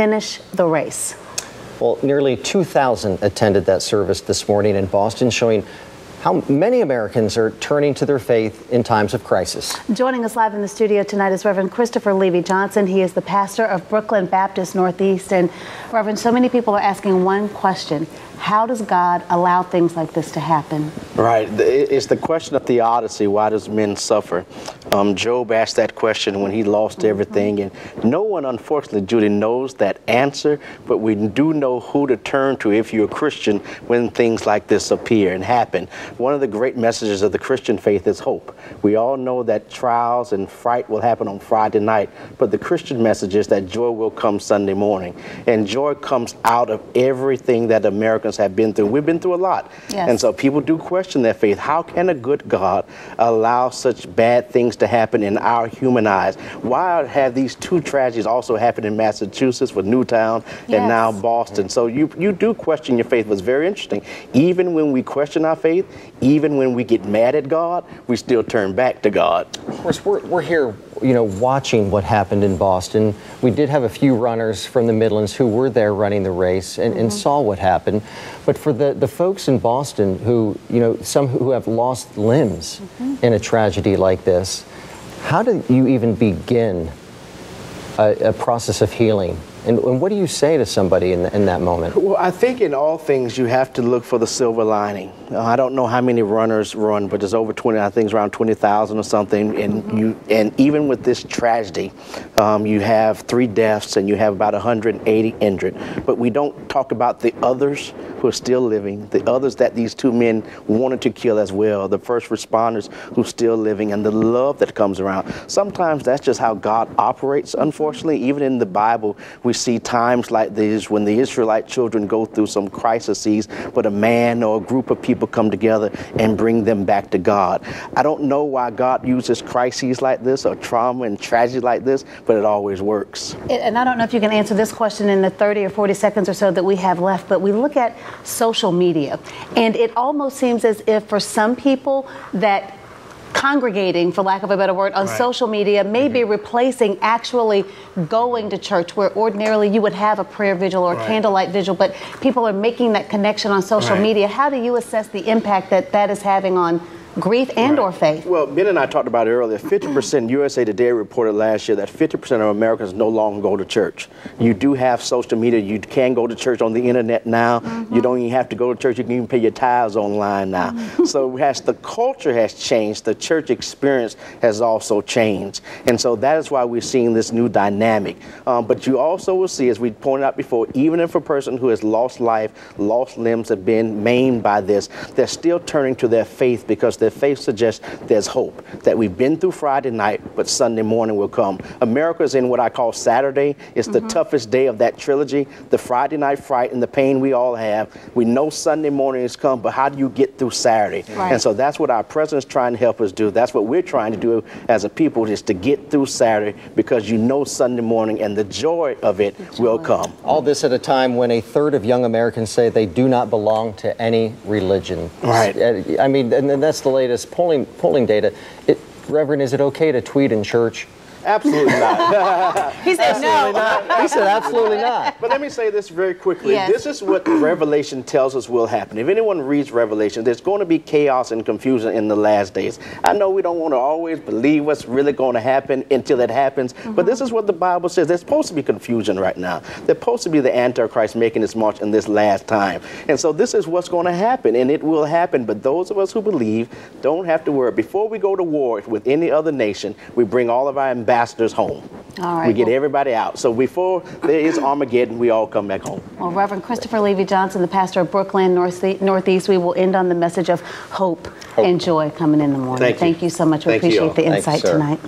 finish the race. Well, nearly 2,000 attended that service this morning in Boston, showing how many Americans are turning to their faith in times of crisis. Joining us live in the studio tonight is Reverend Christopher Leevy-Johnson. He is the pastor of Brookland Baptist Northeast. And Reverend, so many people are asking one question: how does God allow things like this to happen? Right. It's the question of theodicy. Why does men suffer? Job asked that question when he lost everything, and no one, unfortunately, Judy, knows that answer, but we do know who to turn to if you're a Christian when things like this appear and happen. One of the great messages of the Christian faith is hope. We all know that trials and fright will happen on Friday night, but the Christian message is that joy will come Sunday morning, and joy comes out of everything that Americans have been through. We've been through a lot. Yes. And so people do question their faith. How can a good God allow such bad things to happen in our human eyes? Why have these two tragedies also happened in Massachusetts with Newtown and now Boston? So you do question your faith. It was very interesting. Even when we question our faith, even when we get mad at God, we still turn back to God. Of course, we're here, watching what happened in Boston. We did have a few runners from the Midlands who were there running the race and saw what happened. But for the folks in Boston who, some who have lost limbs in a tragedy like this, how do you even begin a process of healing? And what do you say to somebody in that moment? Well, I think in all things you have to look for the silver lining. I don't know how many runners run, but there's over 20. I think it's around 20,000 or something. And even with this tragedy, you have 3 deaths and you have about 180 injured. But we don't talk about the others who are still living, the others that these 2 men wanted to kill as well, the first responders who are still living, and the love that comes around. Sometimes that's just how God operates, unfortunately. Even in the Bible, we see times like these when the Israelite children go through some crises, but a man or a group of people come together and bring them back to God. I don't know why God uses crises like this or trauma and tragedy like this, but it always works. And I don't know if you can answer this question in the 30 or 40 seconds or so that we have left, but we look at social media, and it almost seems as if for some people that congregating, for lack of a better word, on social media may be replacing actually going to church, where ordinarily you would have a prayer vigil or a candlelight vigil, but people are making that connection on social media. How do you assess the impact that is having on grief and or faith? Well, Ben and I talked about it earlier. 50%, USA Today reported last year that 50% of Americans no longer go to church. You do have social media. You can go to church on the internet now. You don't even have to go to church. You can even pay your tithes online now. So as the culture has changed, the church experience has also changed. And so that is why we're seeing this new dynamic. But you also will see, as we pointed out before, even if a person who has lost life, lost limbs, have been maimed by this, they're still turning to their faith, because their faith suggests there's hope, that we've been through Friday night, but Sunday morning will come. America's in what I call Saturday. It's the toughest day of that trilogy, the Friday night fright and the pain we all have. We know Sunday morning has come, but how do you get through Saturday? And so that's what our president's trying to help us do. That's what we're trying to do as a people, is to get through Saturday, because you know Sunday morning and the joy of it will come. All this at a time when 1/3 of young Americans say they do not belong to any religion. I mean, and that's the latest polling data. Reverend, is it okay to tweet in church? Absolutely not. He said no. He said absolutely not. But let me say this very quickly. This is what Revelation tells us will happen. If anyone reads Revelation, there's going to be chaos and confusion in the last days. I know we don't want to always believe what's really going to happen until it happens, but this is what the Bible says. There's supposed to be confusion right now. There's supposed to be the Antichrist making his march in this last time. And so this is what's going to happen, and it will happen. But those of us who believe don't have to worry. Before we go to war with any other nation, we bring all of our ambassadors home. All right, we get everybody out. So before there is Armageddon, we all come back home. Well, Reverend Christopher Leevy-Johnson, the pastor of Brookland Northeast, we will end on the message of hope and joy coming in the morning. Thank you so much. We appreciate the insight tonight.